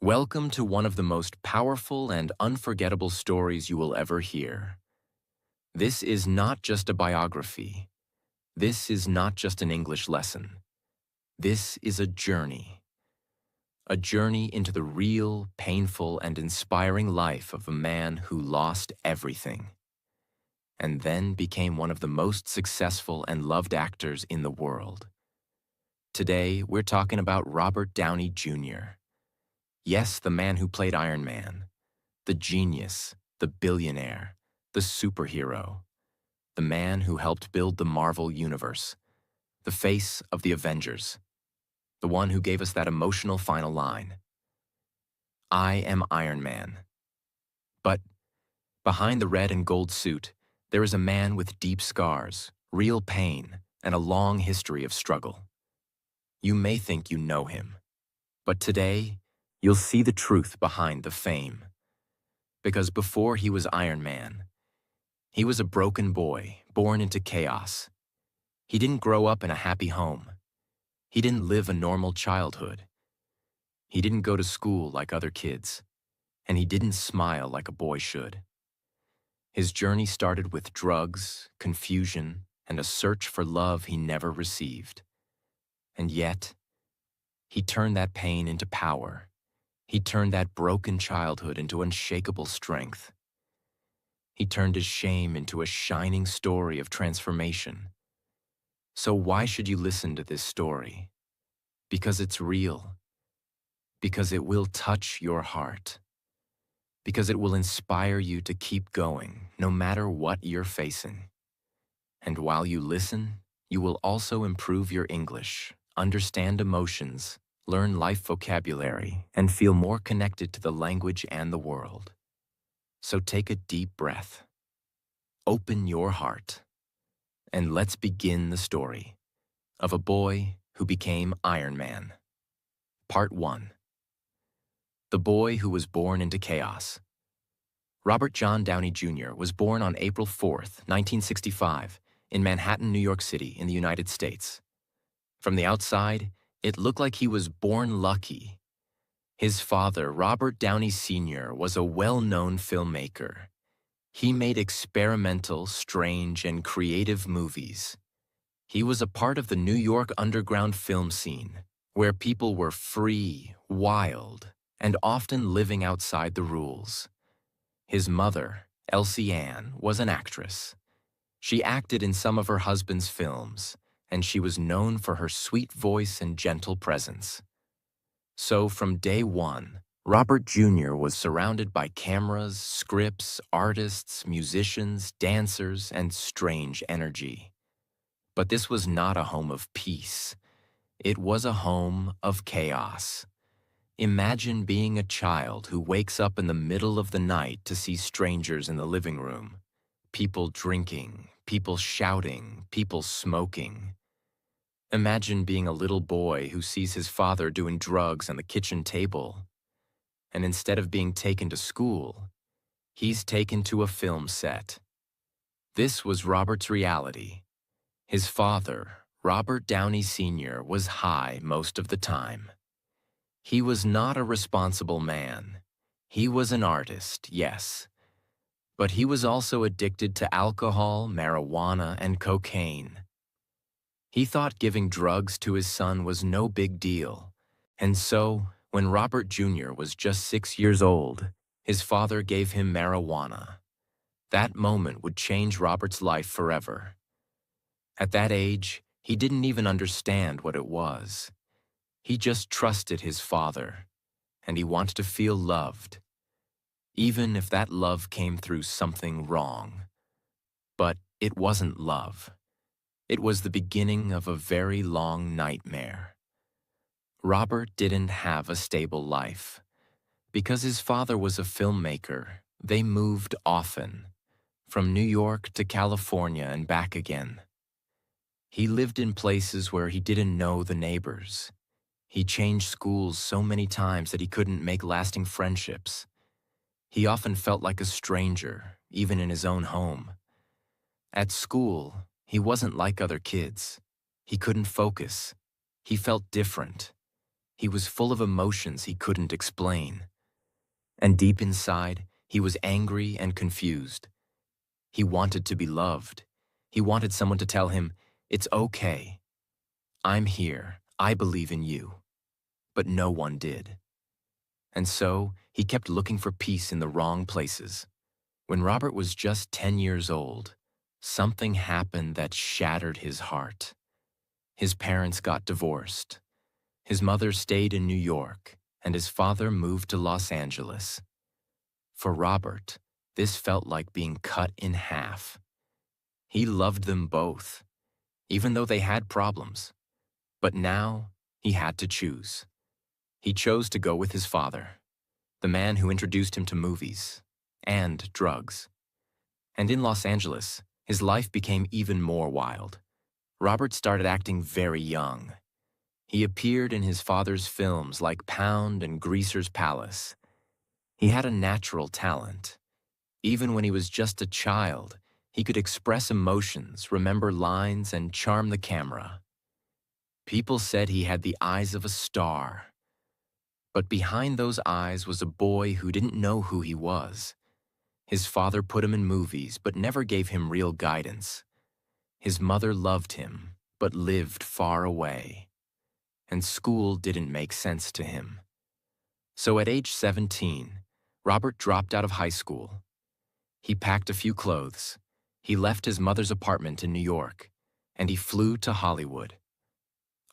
Welcome to one of the most powerful and unforgettable stories you will ever hear. This is not just a biography. This is not just an English lesson. This is a journey into the real, painful, and inspiring life of a man who lost everything and then became one of the most successful and loved actors in the world. Today, we're talking about Robert Downey Jr. Yes, the man who played Iron Man. The genius, the billionaire, the superhero, the man who helped build the Marvel Universe, the face of the Avengers, the one who gave us that emotional final line, "I am Iron Man." But behind the red and gold suit, there is a man with deep scars, real pain, and a long history of struggle. You may think you know him, but today, you'll see the truth behind the fame. Because before he was Iron Man, he was a broken boy, born into chaos. He didn't grow up in a happy home. He didn't live a normal childhood. He didn't go to school like other kids. And he didn't smile like a boy should. His journey started with drugs, confusion, and a search for love he never received. And yet, he turned that pain into power. He turned that broken childhood into unshakable strength. He turned his shame into a shining story of transformation. So why should you listen to this story? Because it's real. Because it will touch your heart. Because it will inspire you to keep going, no matter what you're facing. And while you listen, you will also improve your English, understand emotions, learn life vocabulary, and feel more connected to the language and the world. So take a deep breath. Open your heart. And let's begin the story of a boy who became Iron Man. Part 1. The boy who was born into chaos. Robert John Downey Jr. was born on April 4th, 1965, in Manhattan, New York City, in the United States. From the outside, it looked like he was born lucky. His father, Robert Downey Sr., was a well-known filmmaker. He made experimental, strange, and creative movies. He was a part of the New York underground film scene, where people were free, wild, and often living outside the rules. His mother, Elsie Ann, was an actress. She acted in some of her husband's films, and she was known for her sweet voice and gentle presence. So from day one, Robert Jr. was surrounded by cameras, scripts, artists, musicians, dancers, and strange energy. But this was not a home of peace. It was a home of chaos. Imagine being a child who wakes up in the middle of the night to see strangers in the living room. People drinking, people shouting, people smoking. Imagine being a little boy who sees his father doing drugs on the kitchen table. And instead of being taken to school, he's taken to a film set. This was Robert's reality. His father, Robert Downey Sr., was high most of the time. He was not a responsible man. He was an artist, yes. But he was also addicted to alcohol, marijuana, and cocaine. He thought giving drugs to his son was no big deal. And so, when Robert Jr. was just 6 years old, his father gave him marijuana. That moment would change Robert's life forever. At that age, he didn't even understand what it was. He just trusted his father, and he wanted to feel loved, even if that love came through something wrong. But it wasn't love. It was the beginning of a very long nightmare. Robert didn't have a stable life. Because his father was a filmmaker, they moved often, from New York to California and back again. He lived in places where he didn't know the neighbors. He changed schools so many times that he couldn't make lasting friendships. He often felt like a stranger, even in his own home. At school, he wasn't like other kids. He couldn't focus. He felt different. He was full of emotions he couldn't explain. And deep inside, he was angry and confused. He wanted to be loved. He wanted someone to tell him, "It's okay. I'm here. I believe in you." But no one did. And so, he kept looking for peace in the wrong places. When Robert was just 10 years old, something happened that shattered his heart. His parents got divorced. His mother stayed in New York, and his father moved to Los Angeles. For Robert, this felt like being cut in half. He loved them both, even though they had problems. But now, he had to choose. He chose to go with his father, the man who introduced him to movies and drugs. And in Los Angeles, his life became even more wild. Robert started acting very young. He appeared in his father's films like Pound and Greaser's Palace. He had a natural talent. Even when he was just a child, he could express emotions, remember lines, and charm the camera. People said he had the eyes of a star. But behind those eyes was a boy who didn't know who he was. His father put him in movies, but never gave him real guidance. His mother loved him, but lived far away. And school didn't make sense to him. So at age 17, Robert dropped out of high school. He packed a few clothes. He left his mother's apartment in New York, and he flew to Hollywood.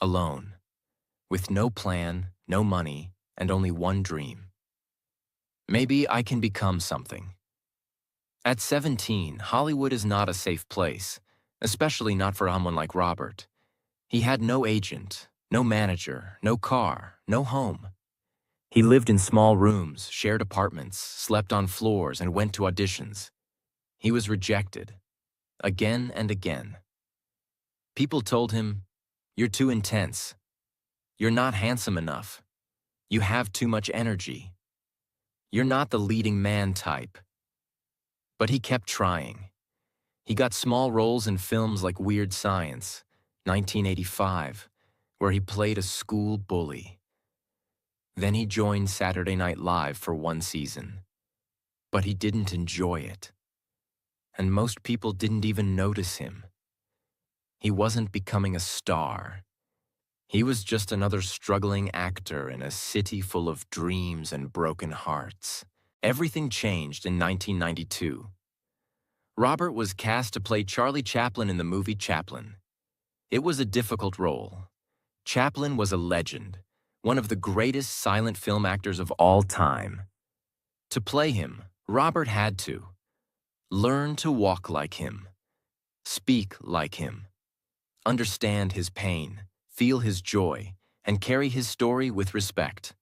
Alone, with no plan, no money, and only one dream. Maybe I can become something. At 17, Hollywood is not a safe place, especially not for someone like Robert. He had no agent, no manager, no car, no home. He lived in small rooms, shared apartments, slept on floors, and went to auditions. He was rejected, again and again. People told him, "You're too intense. You're not handsome enough. You have too much energy. You're not the leading man type." But he kept trying. He got small roles in films like Weird Science, 1985, where he played a school bully. Then he joined Saturday Night Live for one season. But he didn't enjoy it. And most people didn't even notice him. He wasn't becoming a star. He was just another struggling actor in a city full of dreams and broken hearts. Everything changed in 1992. Robert was cast to play Charlie Chaplin in the movie Chaplin. It was a difficult role. Chaplin was a legend, one of the greatest silent film actors of all time. To play him, Robert had to learn to walk like him, speak like him, understand his pain, feel his joy, and carry his story with respect.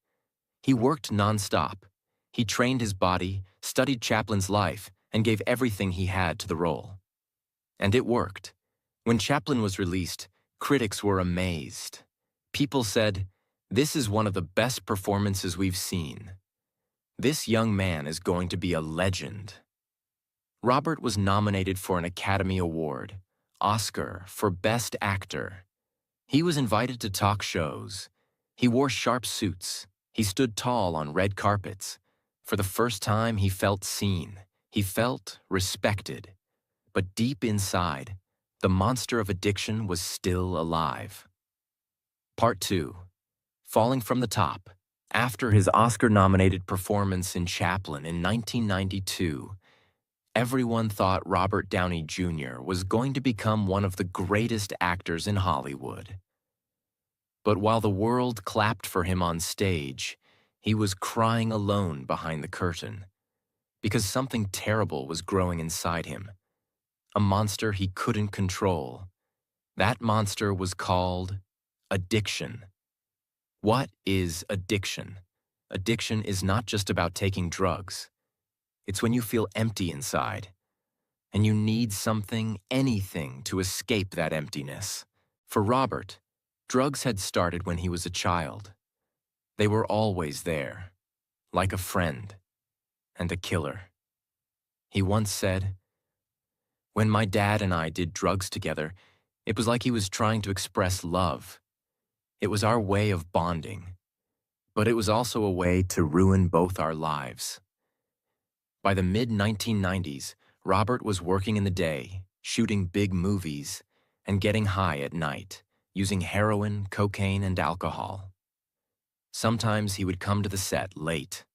He worked nonstop. He trained his body, studied Chaplin's life, and gave everything he had to the role. And it worked. When Chaplin was released, critics were amazed. People said, "This is one of the best performances we've seen. This young man is going to be a legend." Robert was nominated for an Academy Award, Oscar for Best Actor. He was invited to talk shows. He wore sharp suits. He stood tall on red carpets. For the first time, he felt seen. He felt respected. But deep inside, the monster of addiction was still alive. Part 2. Falling from the Top. After his Oscar-nominated performance in Chaplin in 1992, everyone thought Robert Downey Jr. was going to become one of the greatest actors in Hollywood. But while the world clapped for him on stage, he was crying alone behind the curtain, because something terrible was growing inside him, a monster he couldn't control. That monster was called addiction. What is addiction? Addiction is not just about taking drugs. It's when you feel empty inside, and you need something, anything, to escape that emptiness. For Robert, drugs had started when he was a child. They were always there, like a friend and a killer. He once said, "When my dad and I did drugs together, it was like he was trying to express love. It was our way of bonding. But it was also a way to ruin both our lives. By the mid-1990s, Robert was working in the day, shooting big movies, and getting high at night, using heroin, cocaine, and alcohol. Sometimes he would come to the set late.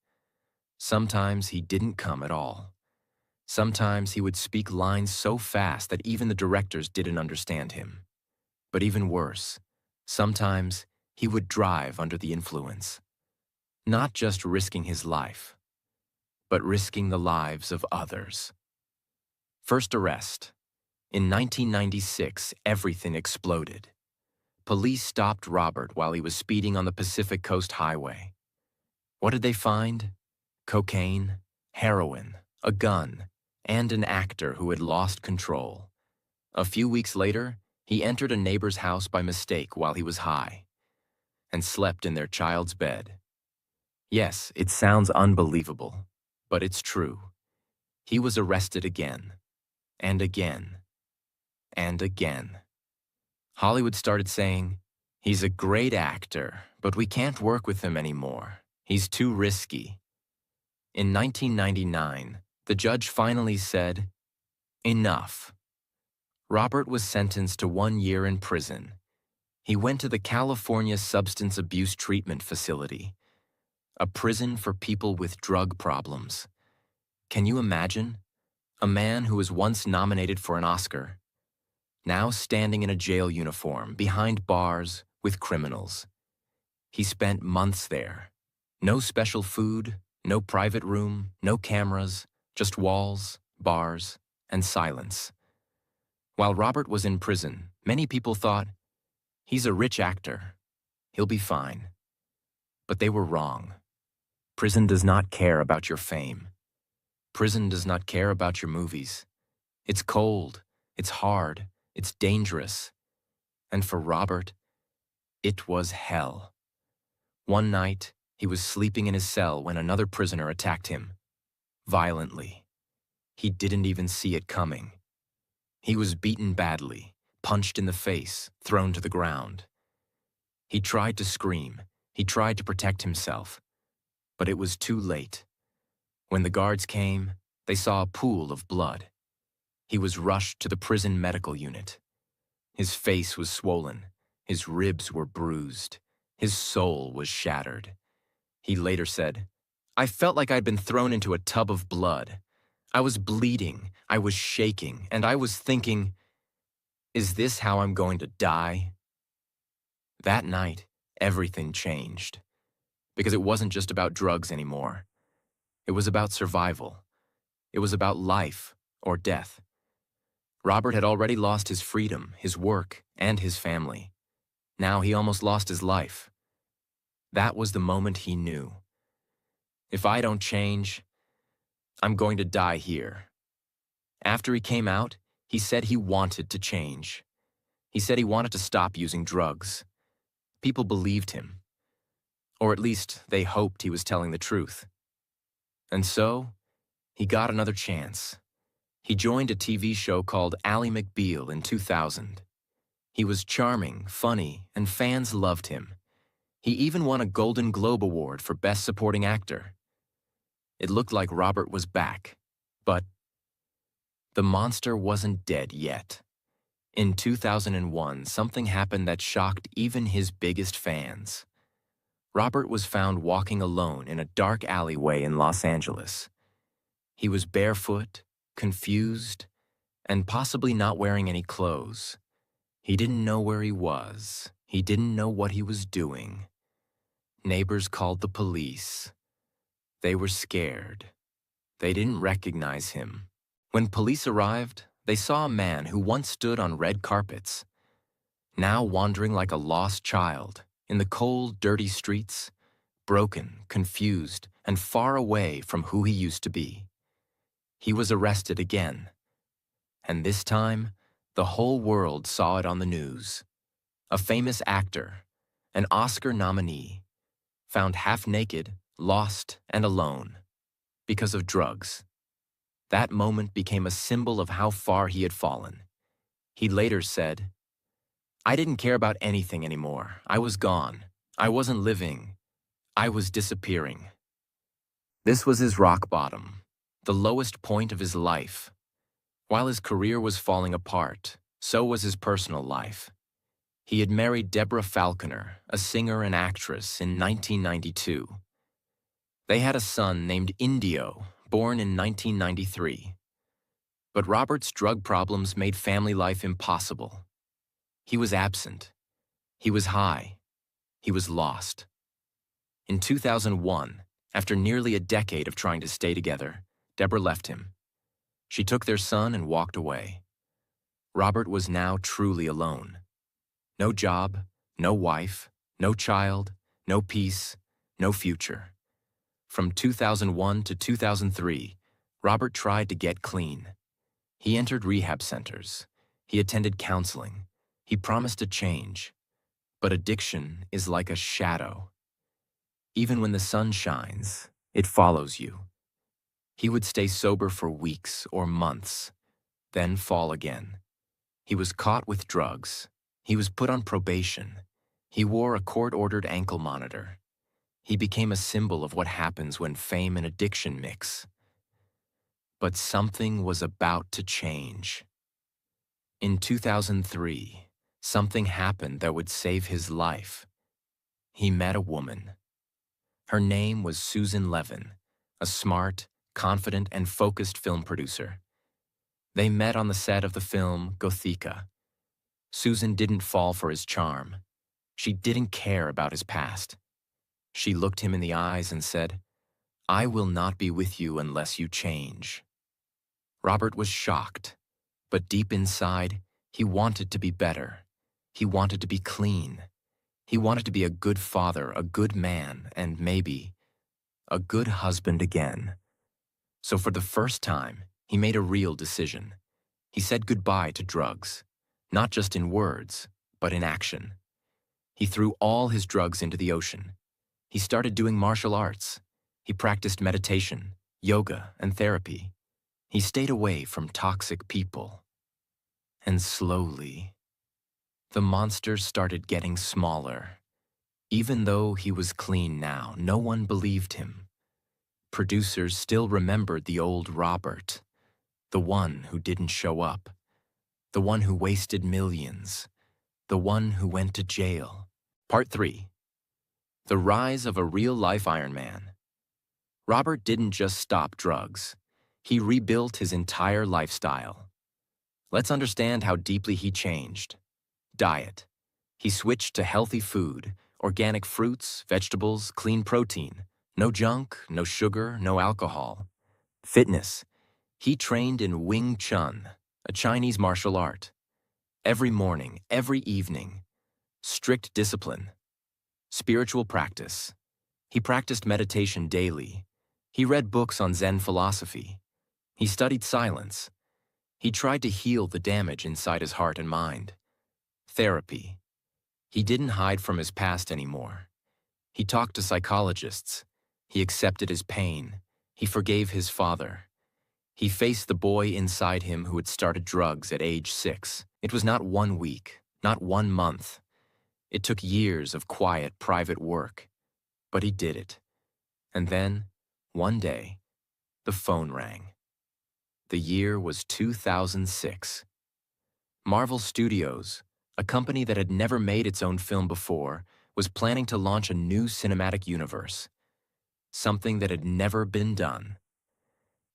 Sometimes he didn't come at all. Sometimes he would speak lines so fast that even the directors didn't understand him. But even worse, sometimes he would drive under the influence, not just risking his life, but risking the lives of others. First arrest. In 1996, everything exploded. Police stopped Robert while he was speeding on the Pacific Coast Highway. What did they find? Cocaine, heroin, a gun, and an actor who had lost control. A few weeks later, he entered a neighbor's house by mistake while he was high and slept in their child's bed. Yes, it sounds unbelievable, but it's true. He was arrested again, and again, and again. Hollywood started saying, "He's a great actor, but we can't work with him anymore. He's too risky." In 1999, the judge finally said, "Enough." Robert was sentenced to 1 year in prison. He went to the California Substance Abuse Treatment Facility, a prison for people with drug problems. Can you imagine? A man who was once nominated for an Oscar, now standing in a jail uniform behind bars with criminals. He spent months there. No special food, no private room, no cameras, just walls, bars, and silence. While Robert was in prison, many people thought, "He's a rich actor. He'll be fine." But they were wrong. Prison does not care about your fame. Prison does not care about your movies. It's cold, it's hard, it's dangerous. And for Robert, it was hell. One night, he was sleeping in his cell when another prisoner attacked him. Violently. He didn't even see it coming. He was beaten badly, punched in the face, thrown to the ground. He tried to scream. He tried to protect himself. But it was too late. When the guards came, they saw a pool of blood. He was rushed to the prison medical unit. His face was swollen. His ribs were bruised. His soul was shattered. He later said, "I felt like I'd been thrown into a tub of blood. I was bleeding, I was shaking, and I was thinking, is this how I'm going to die?" That night, everything changed. Because it wasn't just about drugs anymore. It was about survival. It was about life or death. Robert had already lost his freedom, his work, and his family. Now he almost lost his life. That was the moment he knew. If I don't change, I'm going to die here. After he came out, he said he wanted to change. He said he wanted to stop using drugs. People believed him. Or at least they hoped he was telling the truth. And so, he got another chance. He joined a TV show called Ally McBeal in 2000. He was charming, funny, and fans loved him. He even won a Golden Globe Award for Best Supporting Actor. It looked like Robert was back, but the monster wasn't dead yet. In 2001, something happened that shocked even his biggest fans. Robert was found walking alone in a dark alleyway in Los Angeles. He was barefoot, confused, and possibly not wearing any clothes. He didn't know where he was. He didn't know what he was doing. Neighbors called the police. They were scared. They didn't recognize him. When police arrived, they saw a man who once stood on red carpets, now wandering like a lost child in the cold, dirty streets, broken, confused, and far away from who he used to be. He was arrested again. And this time, the whole world saw it on the news. A famous actor, an Oscar nominee, found half naked, lost, and alone because of drugs. That moment became a symbol of how far he had fallen. He later said, "I didn't care about anything anymore. I was gone. I wasn't living. I was disappearing. This was his rock bottom, the lowest point of his life. While his career was falling apart, so was his personal life. He had married Deborah Falconer, a singer and actress, in 1992. They had a son named Indio, born in 1993. But Robert's drug problems made family life impossible. He was absent. He was high. He was lost. In 2001, after nearly a decade of trying to stay together, Deborah left him. She took their son and walked away. Robert was now truly alone. No job, no wife, no child, no peace, no future. From 2001 to 2003, Robert tried to get clean. He entered rehab centers. He attended counseling. He promised to change. But addiction is like a shadow. Even when the sun shines, it follows you. He would stay sober for weeks or months, then fall again. He was caught with drugs. He was put on probation. He wore a court-ordered ankle monitor. He became a symbol of what happens when fame and addiction mix. But something was about to change. In 2003, something happened that would save his life. He met a woman. Her name was Susan Levin, a smart, confident, and focused film producer. They met on the set of the film Gothica. Susan didn't fall for his charm. She didn't care about his past. She looked him in the eyes and said, "I will not be with you unless you change." Robert was shocked, but deep inside, he wanted to be better. He wanted to be clean. He wanted to be a good father, a good man, and maybe a good husband again. So for the first time, he made a real decision. He said goodbye to drugs, not just in words, but in action. He threw all his drugs into the ocean. He started doing martial arts. He practiced meditation, yoga, and therapy. He stayed away from toxic people. And slowly, the monster started getting smaller. Even though he was clean now, no one believed him. Producers still remembered the old Robert, the one who didn't show up, the one who wasted millions, the one who went to jail. Part 3. The Rise of a Real-Life Iron Man. Robert didn't just stop drugs. He rebuilt his entire lifestyle. Let's understand how deeply he changed. Diet. He switched to healthy food, organic fruits, vegetables, clean protein. No junk, no sugar, no alcohol. Fitness. He trained in Wing Chun, a Chinese martial art. Every morning, every evening. Strict discipline. Spiritual practice. He practiced meditation daily. He read books on Zen philosophy. He studied silence. He tried to heal the damage inside his heart and mind. Therapy. He didn't hide from his past anymore. He talked to psychologists. He accepted his pain. He forgave his father. He faced the boy inside him who had started drugs at age 6. It was not 1 week, not 1 month. It took years of quiet, private work. But he did it. And then, one day, the phone rang. The year was 2006. Marvel Studios, a company that had never made its own film before, was planning to launch a new cinematic universe. Something that had never been done.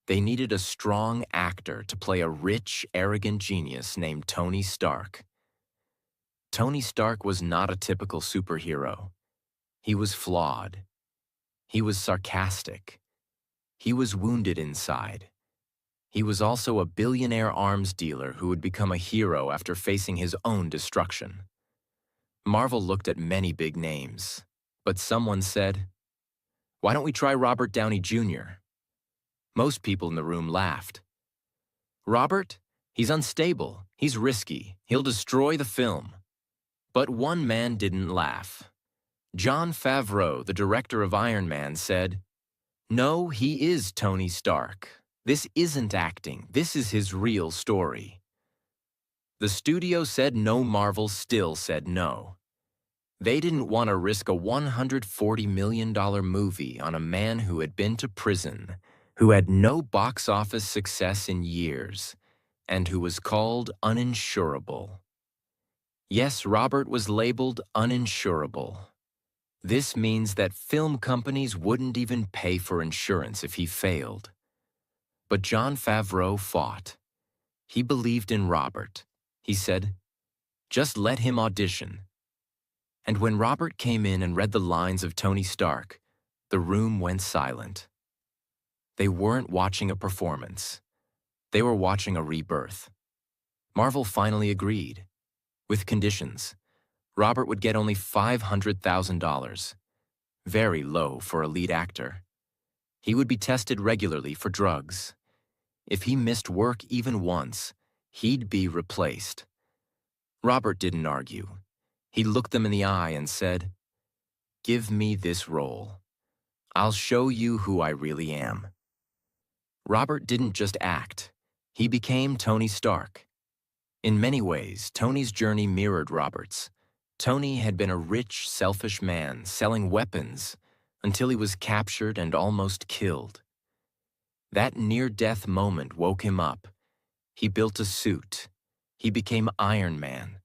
They needed a strong actor to play a rich, arrogant genius named Tony Stark. Tony Stark was not a typical superhero. He was flawed. He was sarcastic. He was wounded inside. He was also a billionaire arms dealer who would become a hero after facing his own destruction. Marvel looked at many big names, but someone said, "Why don't we try Robert Downey Jr.?" Most people in the room laughed. "Robert? He's unstable. He's risky. He'll destroy the film." But one man didn't laugh. Jon Favreau, the director of Iron Man, said, "No, he is Tony Stark. This isn't acting. This is his real story." The studio said no. Marvel still said no. They didn't want to risk a $140 million movie on a man who had been to prison, who had no box office success in years, and who was called uninsurable. Yes, Robert was labeled uninsurable. This means that film companies wouldn't even pay for insurance if he failed. But Jon Favreau fought. He believed in Robert. He said, "Just let him audition." And when Robert came in and read the lines of Tony Stark, the room went silent. They weren't watching a performance. They were watching a rebirth. Marvel finally agreed. With conditions. Robert would get only $500,000. Very low for a lead actor. He would be tested regularly for drugs. If he missed work even once, he'd be replaced. Robert didn't argue. He looked them in the eye and said, "Give me this role. I'll show you who I really am." Robert didn't just act. He became Tony Stark. In many ways, Tony's journey mirrored Robert's. Tony had been a rich, selfish man selling weapons until he was captured and almost killed. That near-death moment woke him up. He built a suit. He became Iron Man.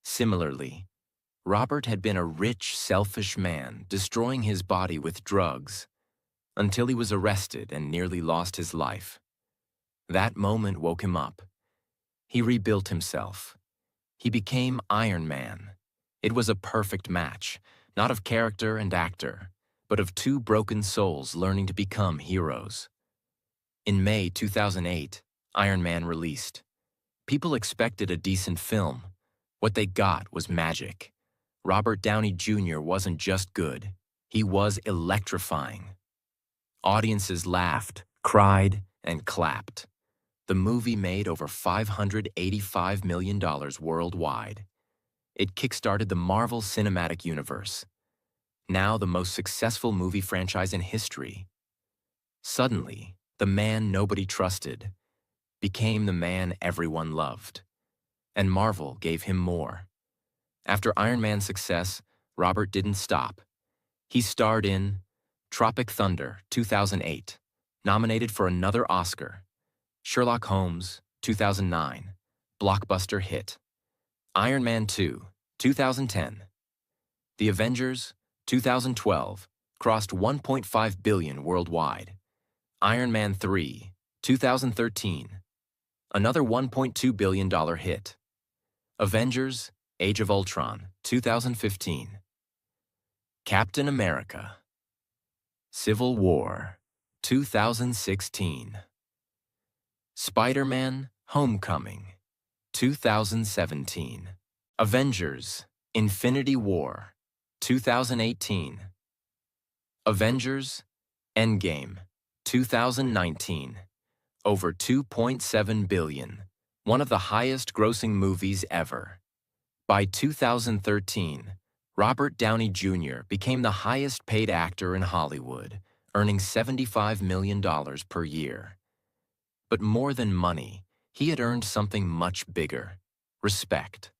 Similarly, Robert had been a rich, selfish man destroying his body with drugs until he was arrested and nearly lost his life. That moment woke him up. He rebuilt himself. He became Iron Man. It was a perfect match, not of character and actor, but of two broken souls learning to become heroes. In May 2008, Iron Man released. People expected a decent film. What they got was magic. Robert Downey Jr. wasn't just good. He was electrifying. Audiences laughed, cried, and clapped. The movie made over $585 million worldwide. It kickstarted the Marvel Cinematic Universe, now the most successful movie franchise in history. Suddenly, the man nobody trusted became the man everyone loved. And Marvel gave him more. After Iron Man's success, Robert didn't stop. He starred in Tropic Thunder, 2008, nominated for another Oscar. Sherlock Holmes, 2009, blockbuster hit. Iron Man 2, 2010. The Avengers, 2012, crossed $1.5 billion worldwide. Iron Man 3, 2013, another $1.2 billion hit. Avengers, Age of Ultron, 2015. Captain America. Civil War, 2016. Spider-Man, Homecoming, 2017. Avengers, Infinity War, 2018. Avengers, Endgame, 2019. Over $2.7 billion, one of the highest-grossing movies ever. By 2013, Robert Downey Jr. became the highest-paid actor in Hollywood, earning $75 million per year. But more than money, he had earned something much bigger: respect,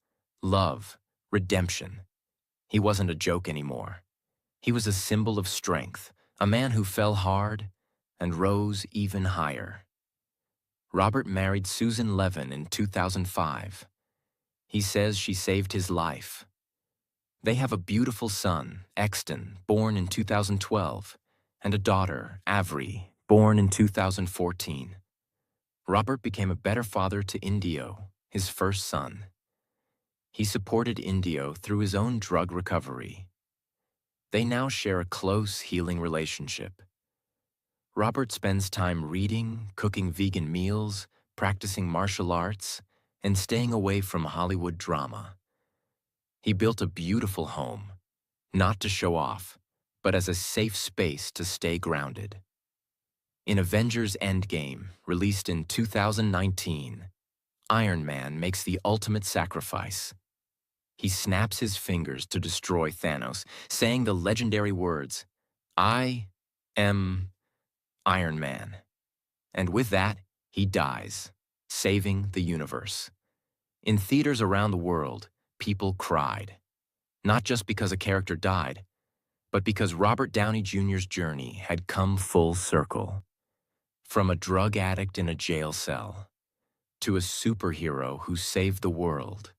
love, redemption. He wasn't a joke anymore. He was a symbol of strength, a man who fell hard and rose even higher. Robert married Susan Levin in 2005. He says she saved his life. They have a beautiful son, Exton, born in 2012, and a daughter, Avery, born in 2014. Robert became a better father to Indio, his first son. He supported Indio through his own drug recovery. They now share a close, healing relationship. Robert spends time reading, cooking vegan meals, practicing martial arts, and staying away from Hollywood drama. He built a beautiful home, not to show off, but as a safe space to stay grounded. In Avengers Endgame, released in 2019, Iron Man makes the ultimate sacrifice. He snaps his fingers to destroy Thanos, saying the legendary words, "I am Iron Man." And with that, he dies, saving the universe. In theaters around the world, people cried. not just because a character died, but because Robert Downey Jr.'s journey had come full circle. From a drug addict in a jail cell to a superhero who saved the world.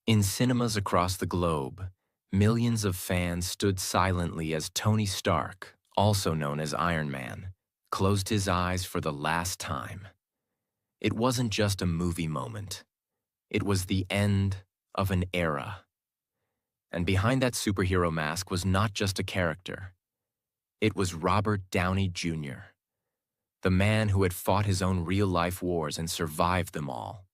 In cinemas across the globe, millions of fans stood silently as Tony Stark, also known as Iron Man, closed his eyes for the last time. It wasn't just a movie moment. It was the end of an era. And behind that superhero mask was not just a character. It was Robert Downey Jr., the man who had fought his own real-life wars and survived them all.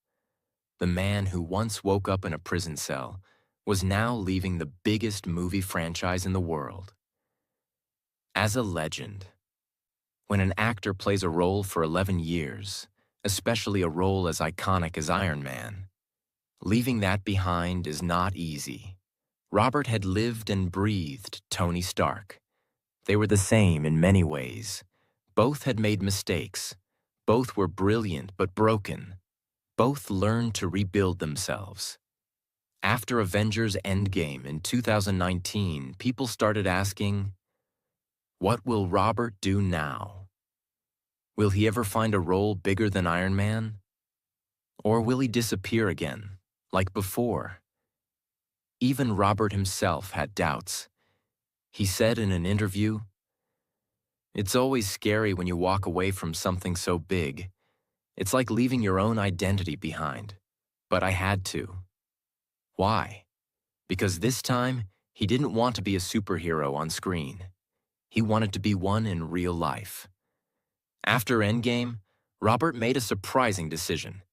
The man who once woke up in a prison cell was now leaving the biggest movie franchise in the world. As a legend, when an actor plays a role for 11 years, especially a role as iconic as Iron Man, leaving that behind is not easy. Robert had lived and breathed Tony Stark. They were the same in many ways. Both had made mistakes. Both were brilliant but broken. Both learned to rebuild themselves. After Avengers Endgame in 2019, people started asking, what will Robert do now? Will he ever find a role bigger than Iron Man? Or will he disappear again, like before? Even Robert himself had doubts. He said in an interview, "It's always scary when you walk away from something so big. It's like leaving your own identity behind. But I had to." Why? Because this time, he didn't want to be a superhero on screen. He wanted to be one in real life. After Endgame, Robert made a surprising decision.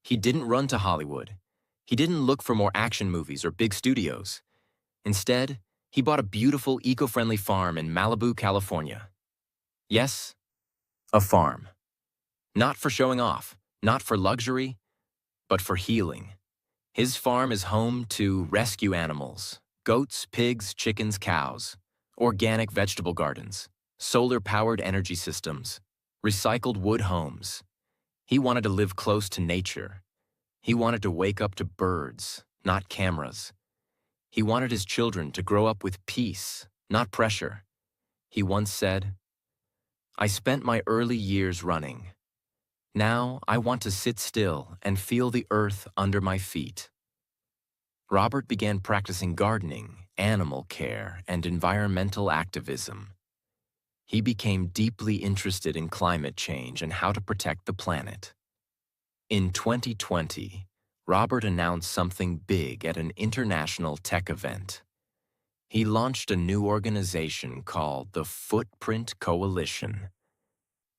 He didn't run to Hollywood. He didn't look for more action movies or big studios. Instead, he bought a beautiful, eco-friendly farm in Malibu, California. Yes, a farm. Not for showing off, not for luxury, but for healing. His farm is home to rescue animals, goats, pigs, chickens, cows, organic vegetable gardens, solar-powered energy systems, recycled wood homes. He wanted to live close to nature. He wanted to wake up to birds, not cameras. He wanted his children to grow up with peace, not pressure. He once said, "I spent my early years running. Now I want to sit still and feel the earth under my feet." Robert began practicing gardening, animal care, and environmental activism. He became deeply interested in climate change and how to protect the planet. In 2020, Robert announced something big at an international tech event. He launched a new organization called the Footprint Coalition.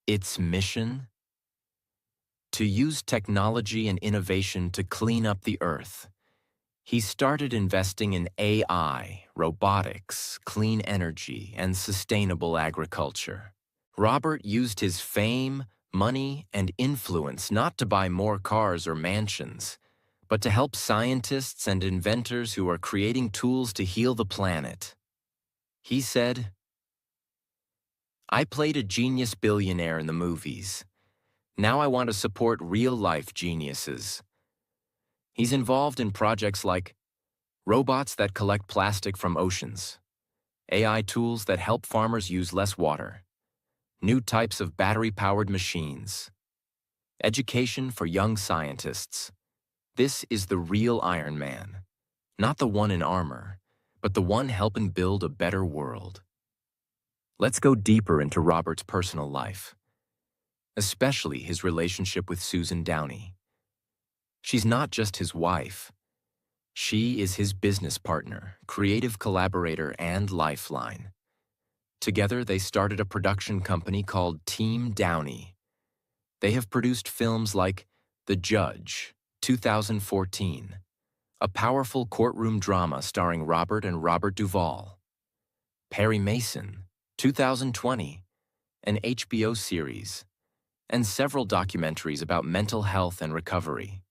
Its mission? To use technology and innovation to clean up the earth. He started investing in AI, robotics, clean energy, and sustainable agriculture. Robert used his fame, money, and influence not to buy more cars or mansions, but to help scientists and inventors who are creating tools to heal the planet. He said, "I played a genius billionaire in the movies. Now I want to support real-life geniuses." He's involved in projects like robots that collect plastic from oceans, AI tools that help farmers use less water, new types of battery-powered machines, education for young scientists. This is the real Iron Man, not the one in armor, but the one helping build a better world. Let's go deeper into Robert's personal life, especially his relationship with Susan Downey. She's not just his wife. She is his business partner, creative collaborator, and lifeline. Together, they started a production company called Team Downey. They have produced films like The Judge, 2014, a powerful courtroom drama starring Robert and Robert Duvall; Perry Mason, 2020, an HBO series; and several documentaries about mental health and recovery.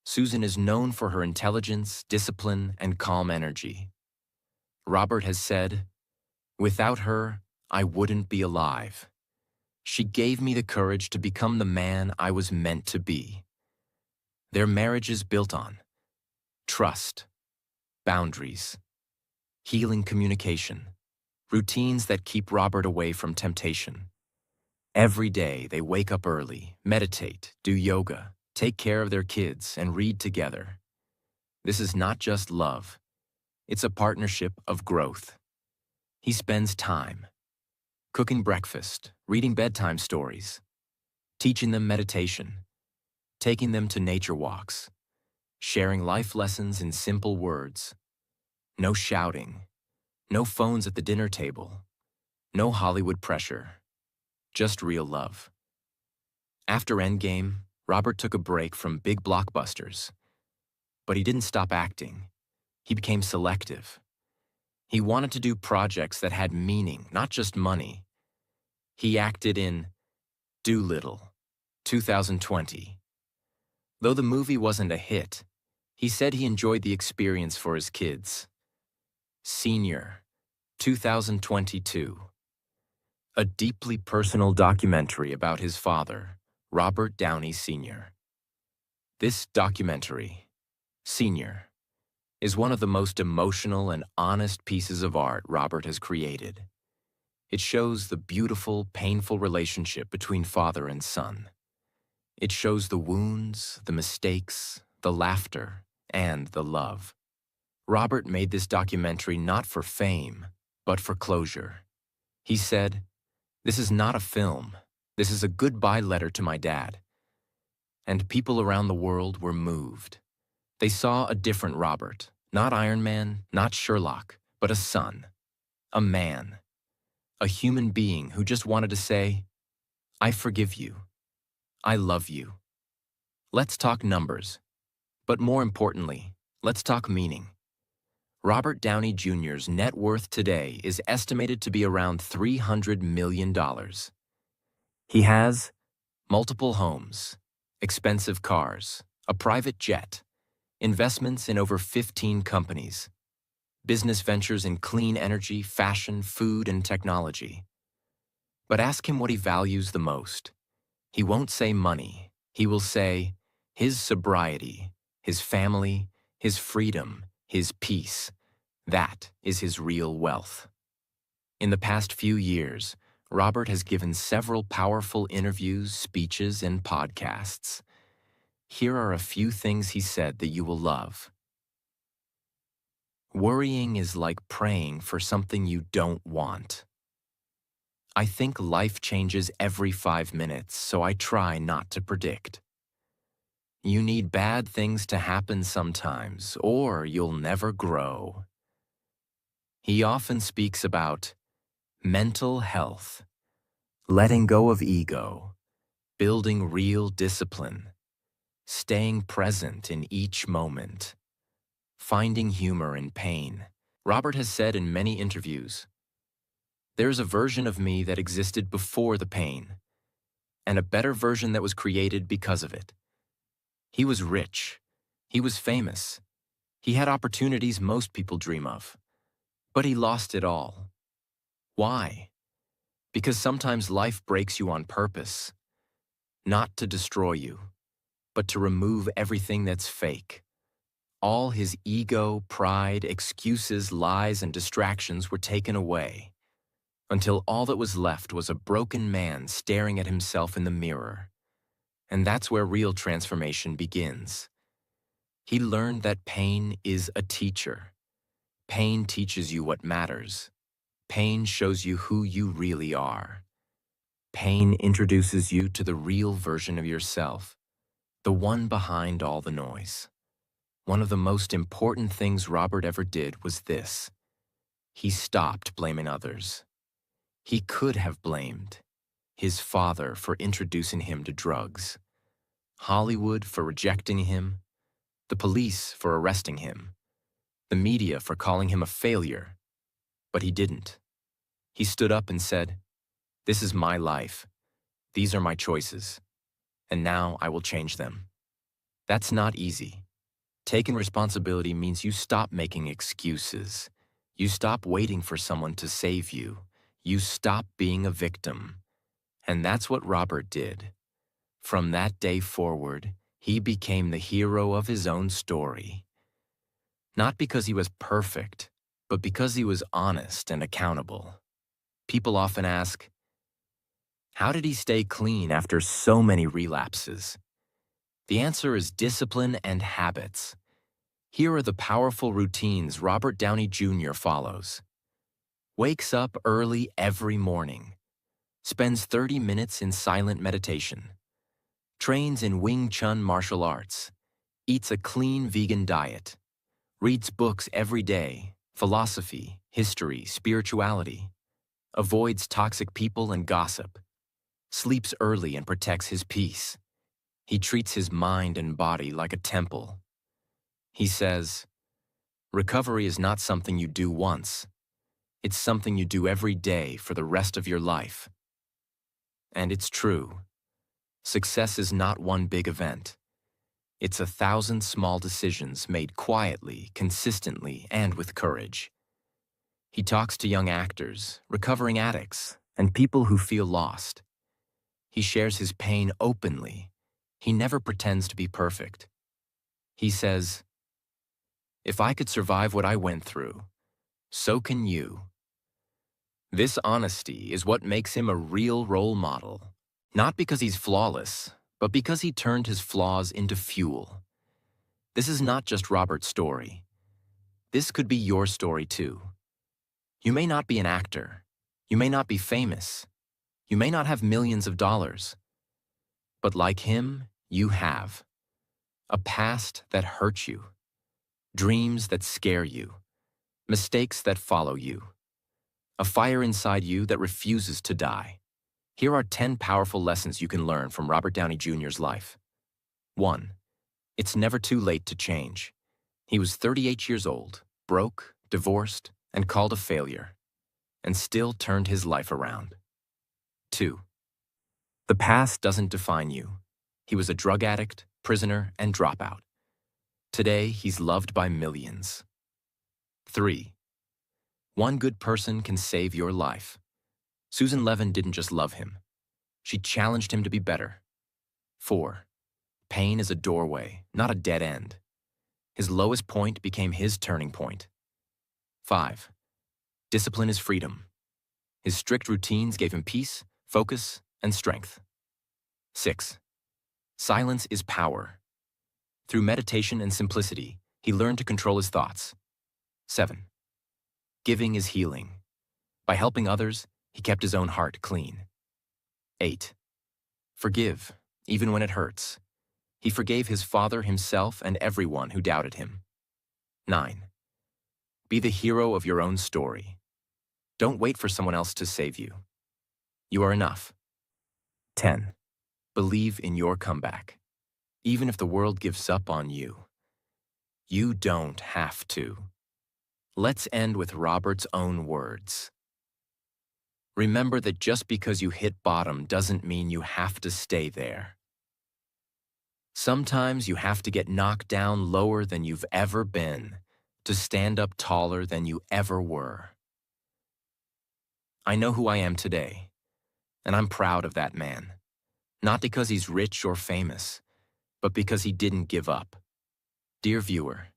Susan is known for her intelligence, discipline, and calm energy. Robert has said, "Without her, I wouldn't be alive. She gave me the courage to become the man I was meant to be." Their marriage is built on trust, boundaries, healing communication, routines that keep Robert away from temptation. Every day, they wake up early, meditate, do yoga, take care of their kids, and read together. This is not just love. It's a partnership of growth. He spends time cooking breakfast, reading bedtime stories, teaching them meditation, taking them to nature walks, sharing life lessons in simple words. No shouting, no phones at the dinner table, no Hollywood pressure, just real love. After Endgame, Robert took a break from big blockbusters, but he didn't stop acting. He became selective. He wanted to do projects that had meaning, not just money. He acted in Doolittle, 2020. Though the movie wasn't a hit, he said he enjoyed the experience for his kids. Senior, 2022. A deeply personal documentary about his father, Robert Downey Sr. This documentary, Senior, is one of the most emotional and honest pieces of art Robert has created. It shows the beautiful, painful relationship between father and son. It shows the wounds, the mistakes, the laughter, and the love. Robert made this documentary not for fame, but for closure. He said, "This is not a film. This is a goodbye letter to my dad." And people around the world were moved. They saw a different Robert, not Iron Man, not Sherlock, but a son, a man, a human being who just wanted to say, "I forgive you. I love you." Let's talk numbers, but more importantly, let's talk meaning. Robert Downey Jr.'s net worth today is estimated to be around $300 million. He has multiple homes, expensive cars, a private jet, investments in over 15 companies, business ventures in clean energy, fashion, food, and technology. But ask him what he values the most. He won't say money. He will say his sobriety, his family, his freedom, his peace. That is his real wealth. In the past few years, Robert has given several powerful interviews, speeches, and podcasts. Here are a few things he said that you will love. Worrying is like praying for something you don't want. I think life changes every 5 minutes, so I try not to predict. You need bad things to happen sometimes, or you'll never grow. He often speaks about mental health, letting go of ego, building real discipline, staying present in each moment, finding humor in pain. Robert has said in many interviews, "There's a version of me that existed before the pain, and a better version that was created because of it." He was rich. He was famous. He had opportunities most people dream of. But he lost it all. Why? Because sometimes life breaks you on purpose, not to destroy you, but to remove everything that's fake. All his ego, pride, excuses, lies, and distractions were taken away, until all that was left was a broken man staring at himself in the mirror. And that's where real transformation begins. He learned that pain is a teacher. Pain teaches you what matters. Pain shows you who you really are. Pain introduces you to the real version of yourself, the one behind all the noise. One of the most important things Robert ever did was this. He stopped blaming others. He could have blamed his father for introducing him to drugs, Hollywood for rejecting him, the police for arresting him, the media for calling him a failure. But he didn't. He stood up and said, "This is my life. These are my choices. And now I will change them." That's not easy. Taking responsibility means you stop making excuses. You stop waiting for someone to save you. You stop being a victim. And that's what Robert did. From that day forward, he became the hero of his own story. Not because he was perfect, but because he was honest and accountable. People often ask, how did he stay clean after so many relapses? The answer is discipline and habits. Here are the powerful routines Robert Downey Jr. follows. Wakes up early every morning. Spends 30 minutes in silent meditation. Trains in Wing Chun martial arts. Eats a clean vegan diet. Reads books every day, philosophy, history, spirituality. Avoids toxic people and gossip. Sleeps early and protects his peace. He treats his mind and body like a temple. He says, recovery is not something you do once. It's something you do every day for the rest of your life. And it's true. Success is not one big event. It's 1,000 small decisions made quietly, consistently, and with courage. He talks to young actors, recovering addicts, and people who feel lost. He shares his pain openly. He never pretends to be perfect. He says, if I could survive what I went through, so can you. This honesty is what makes him a real role model. Not because he's flawless, but because he turned his flaws into fuel. This is not just Robert's story. This could be your story too. You may not be an actor. You may not be famous. You may not have millions of dollars. But like him, you have a past that hurts you, dreams that scare you, mistakes that follow you, a fire inside you that refuses to die. Here are 10 powerful lessons you can learn from Robert Downey Jr.'s life. 1. It's never too late to change. He was 38 years old, broke, divorced, and called a failure, and still turned his life around. 2. The past doesn't define you. He was a drug addict, prisoner, and dropout. Today, he's loved by millions. 3. One good person can save your life. Susan Levin didn't just love him. She challenged him to be better. 4. Pain is a doorway, not a dead end. His lowest point became his turning point. 5. Discipline is freedom. His strict routines gave him peace, focus, and strength. 6. Silence is power. Through meditation and simplicity, he learned to control his thoughts. 7. Giving is healing. By helping others, he kept his own heart clean. 8. Forgive, even when it hurts. He forgave his father, himself, and everyone who doubted him. 9. Be the hero of your own story. Don't wait for someone else to save you. You are enough. 10. Believe in your comeback. Even if the world gives up on you, you don't have to. Let's end with Robert's own words. Remember that just because you hit bottom doesn't mean you have to stay there. Sometimes you have to get knocked down lower than you've ever been to stand up taller than you ever were. I know who I am today, and I'm proud of that man. Not because he's rich or famous, but because he didn't give up. Dear viewer,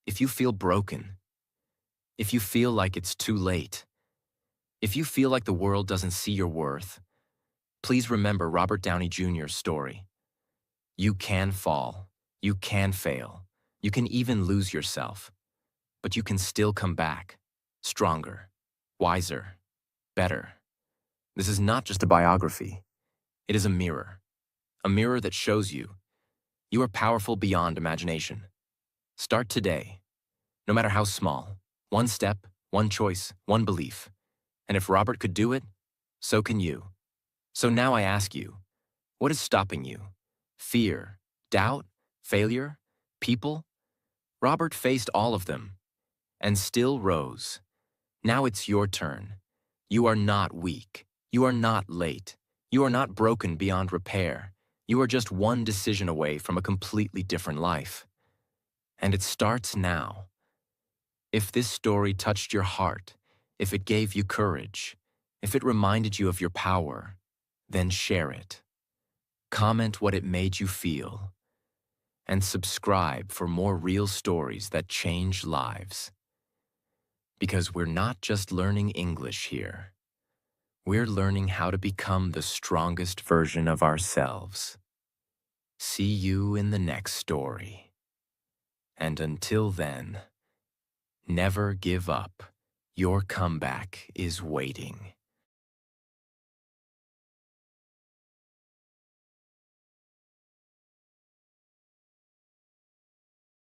if you feel broken, if you feel like it's too late, if you feel like the world doesn't see your worth, please remember Robert Downey Jr.'s story. You can fall, you can fail, you can even lose yourself, but you can still come back, stronger, wiser, better. This is not just a biography. It is a mirror that shows you you are powerful beyond imagination. Start today, no matter how small, one step, one choice, one belief. And if Robert could do it, so can you. So now I ask you, what is stopping you? Fear, doubt, failure, people? Robert faced all of them and still rose. Now it's your turn. You are not weak. You are not late. You are not broken beyond repair. You are just one decision away from a completely different life. And it starts now. If this story touched your heart, if it gave you courage, if it reminded you of your power, then share it. Comment what it made you feel. and subscribe for more real stories that change lives. Because we're not just learning English here. We're learning how to become the strongest version of ourselves. See you in the next story. And until then, never give up. Your comeback is waiting.